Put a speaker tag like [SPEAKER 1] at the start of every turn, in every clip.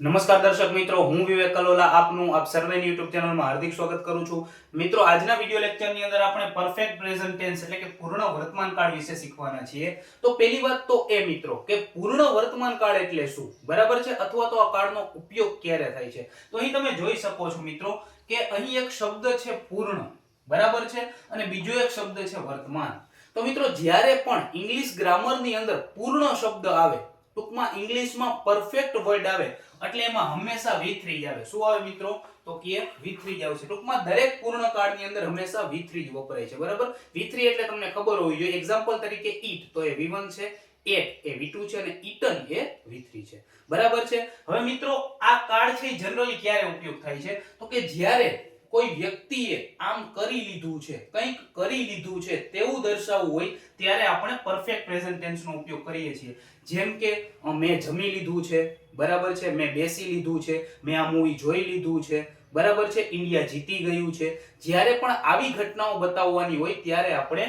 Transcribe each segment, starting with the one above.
[SPEAKER 1] નમસ્કાર દર્શક મિત્રો, હું વિવેક કલોલા આપનું આપ સર્વેની યુટ્યુબ ચેનલમાં હાર્દિક સ્વાગત કરું છું. મિત્રો, આજના વિડિયો લેક્ચરની અંદર આપણે પરફેક્ટ પ્રેઝન્ટ ટેન્સ એટલે કે પૂર્ણ વર્તમાન કાળ વિશે શીખવાના છીએ. તો પહેલી વાત તો એ મિત્રો કે પૂર્ણ વર્તમાન કાળ એટલે શું, બરાબર છે, અથવા તો આ કાળનો ઉપયોગ ક્યારે થાય છે. તો અહીં તમે જોઈ શકો છો મિત્રો કે અહીં એક શબ્દ છે પૂર્ણ, બરાબર છે, અને બીજો એક શબ્દ છે વર્તમાન. તો મિત્રો, જ્યારે પણ ઇંગ્લિશ ગ્રામરની અંદર પૂર્ણ શબ્દ આવે, ટૂંકમાં ઇંગ્લિશમાં પરફેક્ટ વર્ડ આવે એટલે એમાં હંમેશા V3 જ આવે. શું આવે મિત્રો? તો કે V3 જ આવશે. ટૂંકમાં દરેક પૂર્ણ કાળની અંદર હંમેશા V3 જ વપરાય છે, બરાબર. V3 એટલે તમને ખબર હોવી જોઈએ. એક્ઝામ્પલ તરીકે eat તો એ V1 છે, ate એ V2 છે અને eaten એ V3 છે, બરાબર છે. હવે મિત્રો, આ કાળ છે જનરલી ક્યારે ઉપયોગ થાય છે? તો કે જ્યારે કોઈ વ્યક્તિએ આમ કરી લીધું છે, કંઈક કરી લીધું છે તેવું દર્શાવવું હોય ત્યારે આપણે પરફેક્ટ પ્રેઝન્ટ ટેન્સ નો ઉપયોગ કરીએ છીએ. જેમ કે મેં જમી લીધું છે, બરાબર છે, મેં બેસી લીધું છે, મેં આ મૂવી જોઈ લીધું છે, બરાબર છે, ઇન્ડિયા જીતી ગયું છે. જ્યારે પણ આવી ઘટનાઓ બતાવવાની હોય ત્યારે આપણે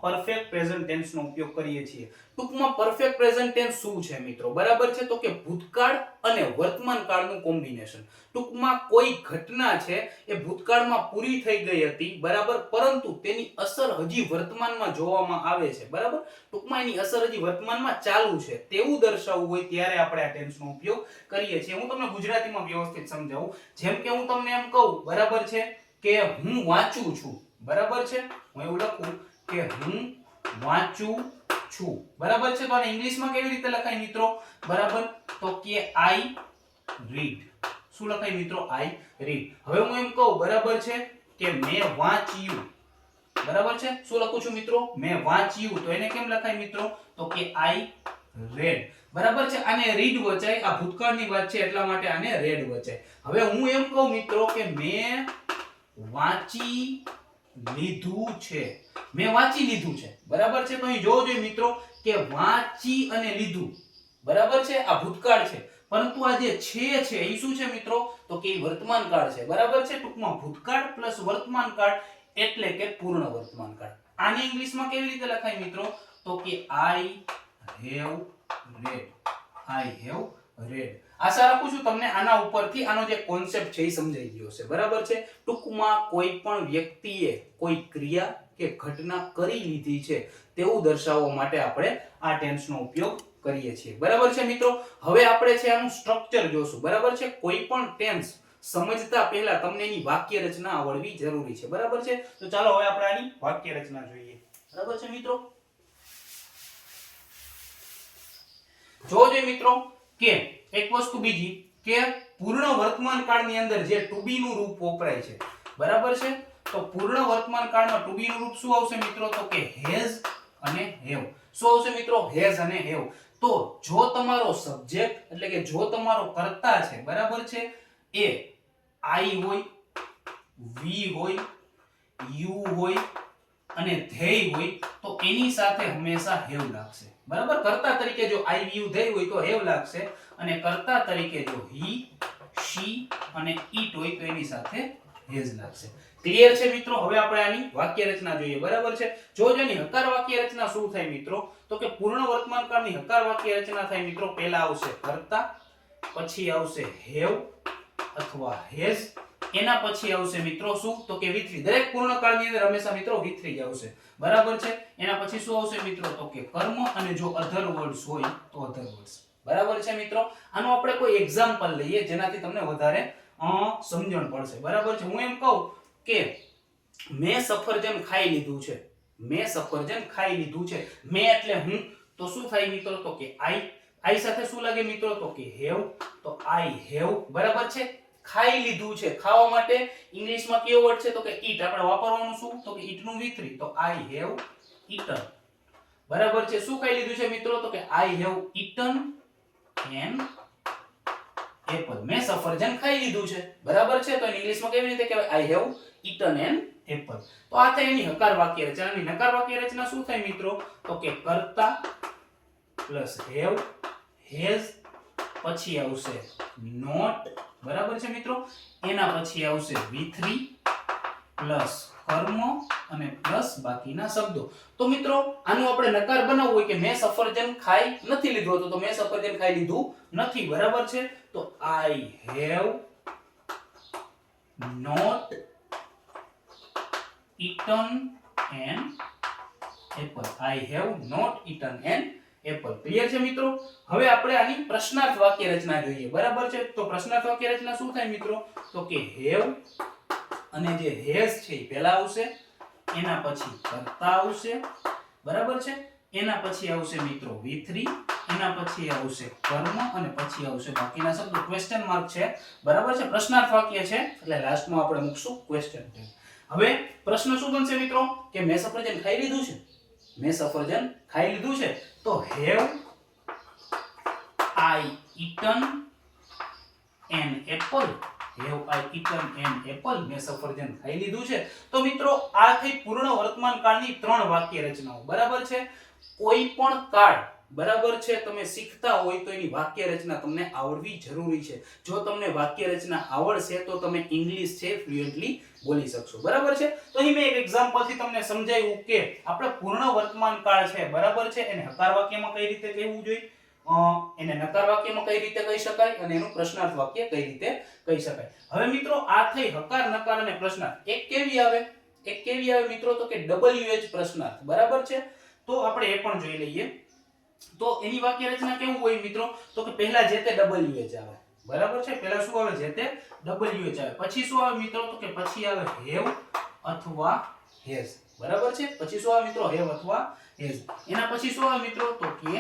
[SPEAKER 1] પરફેક્ટ પ્રેઝન્ટ ટેન્સ નો ઉપયોગ કરીએ છીએ. ટૂંકમાં પરફેક્ટ પ્રેઝન્ટ ટેન્સ શું છે મિત્રો? બરાબર છે, તો કે ભૂતકાળ અને વર્તમાન કાળનું કોમ્બિનેશન. ટૂંકમાં કોઈ ઘટના છે એ ભૂતકાળમાં પૂરી થઈ ગઈ હતી, બરાબર, પરંતુ તેની અસર હજી વર્તમાનમાં જોવામાં આવે છે, બરાબર. ટૂંકમાં એની અસર હજી વર્તમાનમાં ચાલુ છે તેવું દર્શાવવું હોય ત્યારે આપણે આ ટેન્સનો ઉપયોગ કરીએ છીએ. હું તમને ગુજરાતીમાં વ્યવસ્થિત સમજાવું. જેમ કે હું તમને એમ કહું, બરાબર છે, કે હું વાંચું છું, બરાબર છે, હું એવું લખું કે હું વાંચું છું, બરાબર છે. તો આને ઇંગ્લિશમાં કેવી રીતે લખાય મિત્રો? બરાબર, તો કે I read. શું લખાય મિત્રો? I read. હવે હું એમ કહું, બરાબર છે, કે મેં વાંચ્યું, બરાબર છે. શું લખું છું મિત્રો? મેં વાંચ્યું. તો એને કેમ લખાય મિત્રો? તો કે I read. બરાબર છે. આને રીડ વચાય, આ ભૂતકાળની વાત છે એટલા માટે આને રેડ વચાય. હવે હું એમ કહું મિત્રો કે મેં વાંચી લીધું છે, મેં વાંચી લીધું છે, બરાબર છે. તો અહીં જોવો જોઈએ મિત્રો કે વાંચી અને લીધું, બરાબર છે, આ ભૂતકાળ છે, પરંતુ આ જે છે એ શું છે મિત્રો? તો કે વર્તમાન કાળ છે, બરાબર છે. ટૂંકમાં ભૂતકાળ પ્લસ વર્તમાન કાળ એટલે કે પૂર્ણ વર્તમાન કાળ. આને ઇંગ્લિશમાં કેવી રીતે લખાય મિત્રો? તો કે I have read. I have read. આશા રાખું છું તમને આના ઉપરથી આનો જે કોન્સેપ્ટ છે એ સમજાઈ ગયો છે, બરાબર છે. ટૂંકમાં કોઈ પણ વ્યક્તિએ કોઈ ક્રિયા કે ઘટના કરી લીધી છે તેવું દર્શાવવા માટે આપણે આ ટેન્સનો ઉપયોગ કરીએ છીએ, બરાબર છે મિત્રો. હવે આપણે છે આનું સ્ટ્રક્ચર જોશું, બરાબર છે. કોઈ પણ ટેન્સ સમજતા પહેલા તમને એની વાક્ય રચના આવડવી જરૂરી છે, બરાબર છે. તો ચાલો હવે આપણે આની વાક્ય રચના જોઈએ, બરાબર છે મિત્રો. જોજો મિત્રો કે એક વસ્તુ બીજી કે પૂર્ણ વર્તમાન કાળની અંદર જે ટુ બી નું રૂપ વપરાય છે, બરાબર છે. તો પૂર્ણ વર્તમાન કાળમાં ટુ બી નું રૂપ શું આવશે મિત્રો? તો કે હેઝ અને હેવ. શું આવશે મિત્રો? હેઝ અને હેવ. તો જો તમારો સબ્જેક્ટ એટલે કે જો તમારો કર્તા છે, બરાબર છે, એ I હોય, વી હોય, યુ હોય અને ધેય હોય તો એની સાથે હંમેશા હેવ લાગશે, બરાબર. કર્તા તરીકે જો I, you, they હોય તો હેવ લાગશે, અને કર્તા તરીકે જો he, she અને it હોય તો એની સાથે હેઝ લાગશે. ક્લિયર છે મિત્રો? હવે આપણે આની વાક્ય રચના જોઈએ, બરાબર છે. જો જેની હકાર વાક્ય રચના શું થાય મિત્રો? તો કે પૂર્ણ વર્તમાન કાળની હકાર વાક્ય રચના થાય મિત્રો. પહેલા આવશે કર્તા, પછી આવશે હેવ અથવા હેઝ, એના પછી આવશે મિત્રો શું? તો કે V3. દરેક પૂર્ણ કાળની અંદર હંમેશા મિત્રો V3 જ આવશે, બરાબર છે. એના પછી શું આવશે મિત્રો? તો કે કર્મ, અને જો અધર વર્ડ્સ હોય તો અધર વર્ડ્સ, બરાબર છે મિત્રો. આનો આપણે કોઈ એક્ઝામ્પલ લઈએ જેનાથી તમને વધારે સમજણ પડશે, બરાબર છે. હું એમ કહું કે મેં સફરજન ખાઈ લીધું છે, મેં સફરજન ખાઈ લીધું છે. મેં એટલે હું, તો શું થાય મિત્રો? તો કે I સાથે શું લાગે મિત્રો? તો કે have. તો I have, બરાબર છે. ખાઈ લીધું છે, ખાવા માટે ઇંગ્લિશમાં કયો વર્ડ છે? તો કે eat. આપણે વાપરવાનું શું? તો કે eat નું V3. તો I have eaten, બરાબર છે. શું ખાઈ લીધું છે મિત્રો? તો કે I have eaten an apple. મેં સફરજન ખાઈ લીધું છે, બરાબર છે. તો ઇંગ્લિશમાં કેવી રીતે કહેવાય? I have eaten an apple. તો આ થાય એની હકાર વાક્ય રચના. અને નકાર વાક્ય રચના શું થાય મિત્રો? તો કે કર્તા પ્લસ have, has, પછી આવશે not, બરાબર છે મિત્રો. એના પછી આવશે V3 પ્લસ કર્મ અને પ્લસ બાકીના શબ્દો. તો મિત્રો આનું આપણે નકાર બનાવવું હોય કે મેં સફરજન ખાઈ નથી લીધું હતું, તો મેં સફરજન ખાઈ લીધું નથી, બરાબર છે. તો I have not eaten an apple. I have not eaten an apple. Clear છે મિત્રો? હવે આપણે આની પ્રશ્નાર્થ વાક્ય રચના જોઈએ, બરાબર છે. તો પ્રશ્નાર્થ વાક્ય રચના શું થાય મિત્રો? તો કે have અને જે has છે એ પહેલા આવશે, એના પછી કર્તા આવશે, બરાબર છે. એના પછી આવશે મિત્રો V3, એના પછી આવશે કર્મ અને પછી આવશે બાકીના શબ્દો. ક્વેશ્ચન માર્ક છે, બરાબર છે. પ્રશ્નાર્થ વાક્ય છે એટલે લાસ્ટમાં આપણે મૂકશું ક્વેશ્ચન ટેગ. હવે પ્રશ્ન શું બનશે મિત્રો? કે મેં સફરજન ખાઈ લીધું છે, મેં સફરજન ખાઈ લીધું છે. તો have I eaten an apple? Have I eaten an apple? મેં સફરજન ખાઈ લીધું છે. તો મિત્રો આ થઈ પૂર્ણ વર્તમાન કાળની 3 વાક્ય રચનાઓ, બરાબર છે. કોઈ પણ કાળ, બરાબર છે, તમે શીખતા હોય તો એની વાક્ય રચના તમને આવડવી જરૂરી છે. જો તમને વાક્ય રચના આવડશે તો તમે ઇંગ્લિશ છે ફ્લુએન્ટલી બોલી શકશો, બરાબર છે. તો અહીં મેં એક એક્ઝામ્પલ થી તમને સમજાવ્યું કે આપણે પૂર્ણ વર્તમાન કાળ છે, બરાબર છે, એને હકાર વાક્યમાં કઈ રીતે કહેવું જોઈએ, એને નકાર વાક્યમાં કઈ રીતે કહી શકાય અને એનું પ્રશ્નાર્થ વાક્ય કઈ રીતે કહી શકાય. હવે મિત્રો આ થઈ હકાર, નકાર અને પ્રશ્નાર્થ. એક કેવી આવે મિત્રો? તો કે WH પ્રશ્નાર્થ, બરાબર છે. તો આપણે એ પણ જોઈ લઈએ. તો એની વાક્ય રચના કેવું હોય મિત્રો? તો કે પહેલા જે તે WH આવે, બરાબર છે. પહેલા શું આવે? જે તે WH આવે. પછી શું આવે મિત્રો? તો કે પછી આવે have અથવા has, બરાબર છે. પછી શું આવે મિત્રો? have અથવા has. એના પછી શું આવે મિત્રો? તો કે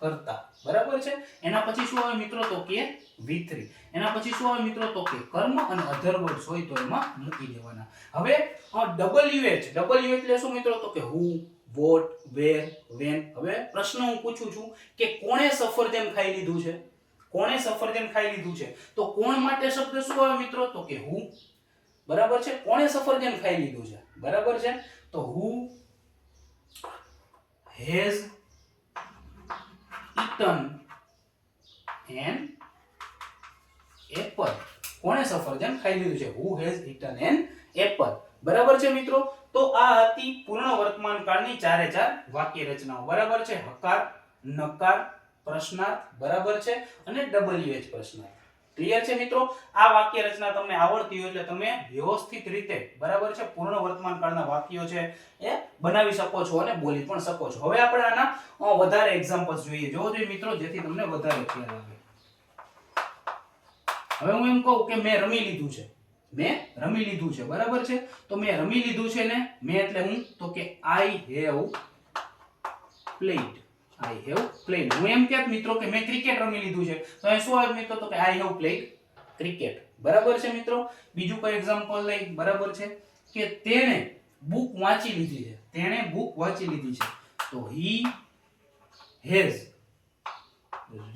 [SPEAKER 1] કર્તા, બરાબર છે. એના પછી શું આવે મિત્રો? તો કે V3. એના પછી શું આવે મિત્રો? તો કે કર્મ અને અધર વર્ડ્સ હોય તો એમાં મૂકી દેવાના. હવે WH એટલે શું મિત્રો? તો કે who, what, where, when. હવે પ્રશ્ન હું પૂછું છું કે કોણે સફરજન ખાઈ લીધું છે? કોણે સફરજન ખાઈ લીધું છે? તો કોણ માટે શબ્દ શું આવે મિત્રો? તો કે who, બરાબર છે. કોણે સફરજન ખાઈ લીધું છે? બરાબર છે. તો who has eaten an apple? કોણે સફરજન ખાઈ લીધું છે? who has eaten an apple, બરાબર છે મિત્રો. તો આ હતી પૂર્ણ વર્તમાન કાળની 4 વાક્ય રચનાઓ, બરાબર છે. હકાર, નકાર, પ્રશ્નાર્થ, બરાબર છે, અને WH પ્રશ્નાર્થ. ક્લિયર છે મિત્રો? આ વાક્ય રચના તમને આવડતી હોય એટલે તમે વ્યવસ્થિત રીતે, બરાબર છે, પૂર્ણ વર્તમાન કાળના વાક્યો છે એ બનાવી શકો છો અને બોલી પણ શકો છો. હવે આપણે આના વધારે એક્ઝામ્પલ્સ જોઈએ, જોવો જોઈએ મિત્રો, જેથી તમને વધારે ખ્યાલ આવે. હવે હું એમ કહું કે મેં રમી લીધું છે, મેં રમી લીધું છે, બરાબર છે. તો મેં રમી લીધું છે ને, મેં એટલે હું? તો કે I have played. I have played. હું એમ કહેત મિત્રો કે મેં ક્રિકેટ રમી લીધું છે, તો અહીં શું આવે મિત્રો? તો કે I have played cricket, બરાબર છે મિત્રો. બીજું કોઈ એક્ઝામ્પલ લઈ, બરાબર છે, કે તેણે બુક વાંચી લીધી છે, તેણે બુક વાંચી લીધી છે. તો he has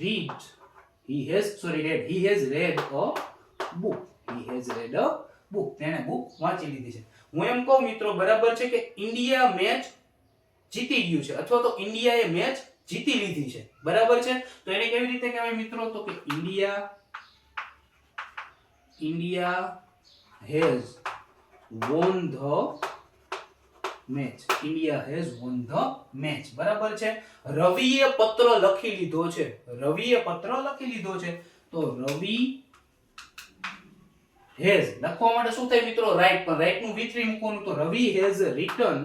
[SPEAKER 1] read a book. He has read a book. તેણે બુક વાંચી લીધી છે. હું એમ કહું મિત્રો, બરાબર છે, કે ઇન્ડિયા મેચ જીતી ગયું છે અથવા તો ઇન્ડિયાએ મેચ જીતી લીધી છે, બરાબર છે. તો એને કેવી રીતે કહેવાય મિત્રો? તો કે India has won the match. India has won the match, બરાબર છે. રવિએ પત્ર લખી લીધો છે, રવિએ પત્ર લખી લીધો છે. તો રવિ has લખવા માટે શું થાય મિત્રો? રાઈટ, પણ રાઈટ નું V3 મૂકવાનું. તો રવિ has written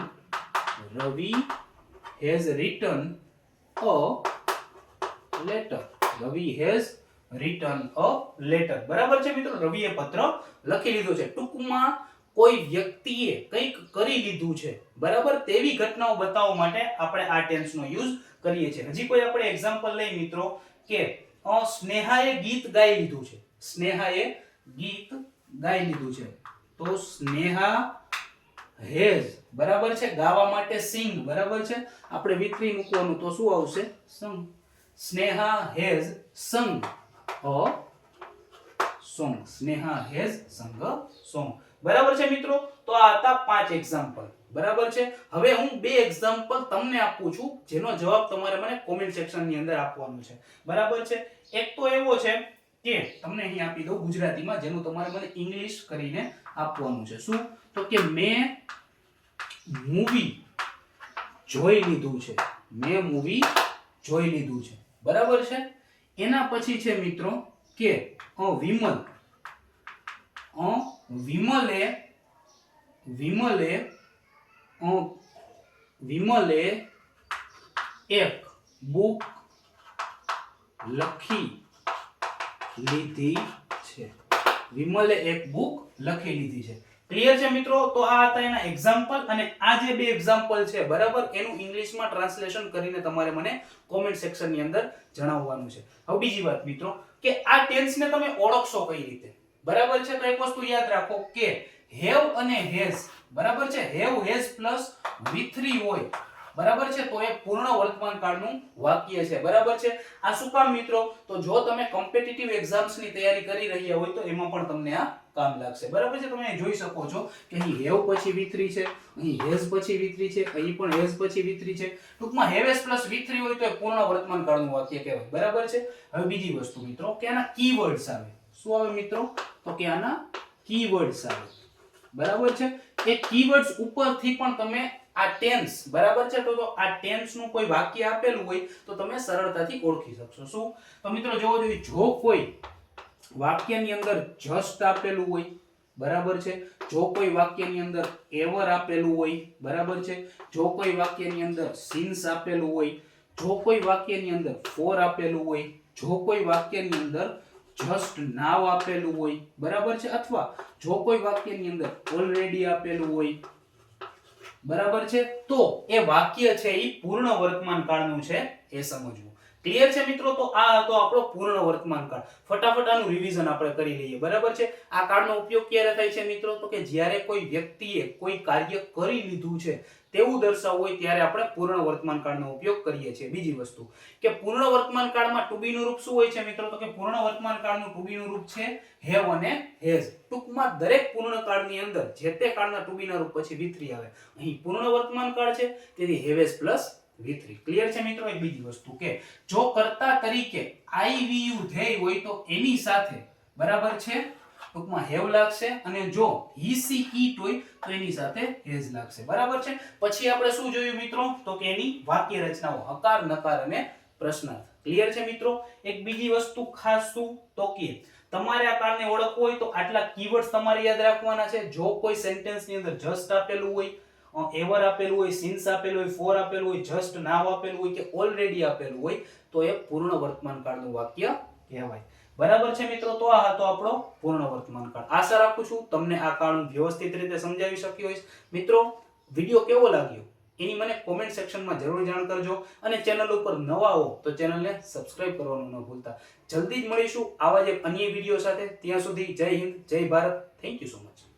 [SPEAKER 1] a letter. Ravi has written a letter, બરાબર છે મિત્રો. રવિએ પત્ર લખી લીધો છે. ટૂંકમાં કોઈ વ્યક્તિએ કંઈક કરી લીધું છે, બરાબર, તેવી ઘટનાઓ બતાવવા માટે આપણે આ ટેન્સનો યુઝ કરીએ છીએ. હજી કોઈ આપણે એક્ઝામ્પલ લઈ મિત્રો, કે સ્નેહાએ ગીત ગાઈ લીધું છે, સ્નેહાએ ગીત ગાઈ લીધું છે. તો સ્નેહા has, બરાબર છે, ગાવા માટે sing, બરાબર છે, આપણે V3 મૂકવાનું. તો શું આવશે? sung. Sneha has sung a song. Sneha has sung a song, બરાબર છે મિત્રો. તો આ હતા 5 એક્ઝામ્પલ, બરાબર છે. હવે હું 2 એક્ઝામ્પલ તમને આપું છું, જેનો જવાબ તમારે મને કોમેન્ટ સેક્શન ની અંદર આપવાનો છે, બરાબર છે. એક તો એવો છે કે તમને અહીં આપી દઉં ગુજરાતીમાં, જેનું તમારે મને ઇંગ્લિશ કરીને આપવાનું છે. શું? તો કે મેં મૂવી જોઈ લીધું છે, મેં મૂવી જોઈ લીધું છે, બરાબર છે. એના પછી છે મિત્રો કે વિમલે એક બુક લખી લીધી છે. વિમલે એક બુક લખી લીધી છે. ક્લિયર છે મિત્રો? તો આ હતા એના એક્ઝામ્પલ, અને આ જે બે એક્ઝામ્પલ છે બરાબર, એનું ઇંગ્લિશમાં ટ્રાન્સલેશન કરીને તમારે મને કોમેન્ટ સેક્શનની અંદર જણાવવાનું છે. હવે બીજી વાત મિત્રો કે આ ટેન્સને તમે ઓળખશો કઈ રીતે, બરાબર છે. તો એક વસ્તુ યાદ રાખો કે હેવ અને હેઝ, બરાબર છે, હેવ હેઝ પ્લસ V3 હોય, બરાબર છે, તો એ પૂર્ણ વર્તમાન કાળનું વાક્ય છે, બરાબર છે. આ શું કામ મિત્રો? તો જો તમે કોમ્પિટિટિવ એક્ઝામ્સ ની તૈયારી કરી રહ્યા હોય તો એમાં પણ તમને આ કામ લાગશે, બરાબર છે. તમે જોઈ શકો છો કે અહીં હેવ પછી V3 છે, અહીં હેઝ પછી V3 છે, અહીં પણ હેઝ પછી V3 છે. ટૂંકમાં હેવેસ પ્લસ V3 હોય તો એ પૂર્ણ વર્તમાન કાળનું વાક્ય કહેવાય, બરાબર છે. હવે બીજી વસ્તુ મિત્રો કે આના કીવર્ડ્સ આવે. શું આવે મિત્રો? તો કે આના કીવર્ડ્સ આવે, બરાબર છે. એ કીવર્ડ્સ ઉપરથી પણ તમે આ ટેન્સ, બરાબર છે, તો આ ટેન્સ નું કોઈ વાક્ય આપેલું હોય તો તમે સરળતાથી ઓળખી શકશો. શું? તો મિત્રો જોવો જોઈએ, જો કોઈ વાક્યની અંદર જસ્ટ આપેલું હોય, બરાબર છે, જો કોઈ વાક્યની અંદર એવર આપેલું હોય, બરાબર છે, જો કોઈ વાક્યની અંદર સિન્સ આપેલું હોય, જો કોઈ વાક્યની અંદર ફોર આપેલું હોય, જો કોઈ વાક્યની અંદર જસ્ટ નાવ આપેલું હોય, બરાબર છે, અથવા જો કોઈ વાક્યની અંદર ઓલરેડી આપેલું હોય, બરાબર છે, તો એ વાક્ય છે એ પૂર્ણ વર્તમાન કાળનું છે એ સમજવું. ક્લિયર છે મિત્રો? તો આ હતો આપણો પૂર્ણ વર્તમાન કાળ. ફટાફટ આનું રિવિઝન આપણે કરી લઈએ, બરાબર છે. આ કાળનો ઉપયોગ ક્યારે થાય છે મિત્રો? તો કે જ્યારે કોઈ વ્યક્તિએ કોઈ કાર્ય કરી લીધું છે તેવું દર્શાવવું હોય ત્યારે આપણે પૂર્ણ વર્તમાન કાળનો ઉપયોગ કરીએ છીએ. બીજી વસ્તુ કે પૂર્ણ વર્તમાન કાળમાં ટુ બી નું રૂપ શું હોય છે મિત્રો? તો કે પૂર્ણ વર્તમાન કાળનું ટુ બી નું રૂપ છે હેવ અને હેઝ. ટૂંકમાં દરેક પૂર્ણ કાળની અંદર જે તે કાળના ટુ બી ના રૂપ પછી V3 આવે. અહીં પૂર્ણ વર્તમાન કાળ છે તેથી હેવેસ પ્લસ V3. ક્લિયર છે મિત્રો? એક બીજી વસ્તુ કે જો કર્તા તરીકે IVU ધ્યેય હોય તો એની સાથે, બરાબર છે, ટૂંકમાં હેવ લાગશે, અને જો he she it હોય તો એની સાથે હેઝ લાગશે, બરાબર છે. પછી આપણે શું જોયું મિત્રો? તો કે એની વાક્ય રચનાઓ હકાર, નકાર અને પ્રશ્નાર્થ. ક્લિયર છે મિત્રો? એક બીજી વસ્તુ ખાસ શું? તો કે તમારે આ કાળને ઓળખવું હોય તો આટલા કીવર્ડ્સ તમારે યાદ રાખવાના છે. જો કોઈ સેન્ટેન્સની અંદર જસ્ટ આપેલું હોય, એવર આપેલું હોય, સિન્સ આપેલું હોય, ફોર આપેલું હોય, જસ્ટ નાવ આપેલું હોય કે ઓલરેડી આપેલું હોય તો એ પૂર્ણ વર્તમાન કાળનું વાક્ય કહેવાય, બરાબર છે મિત્રો? તો આ હતો આપણો પૂર્ણ વર્તમાન કાળ. આશા રાખું છું તમને આ કાળનું વ્યવસ્થિત રીતે સમજાવી શક્યો હોઈશ. મિત્રો વિડિયો કેવો લાગ્યો એની મને કોમેન્ટ સેક્શનમાં જરૂર જાણ કરજો, અને ચેનલ ઉપર નવા હો તો ચેનલને સબસ્ક્રાઇબ કરવાનું ન ભૂલતા. જલ્દી જ મળીશું આવા જ અન્ય વિડિયો સાથે. ત્યાં સુધી જય હિન્દ, જય Bharat. Thank you so much.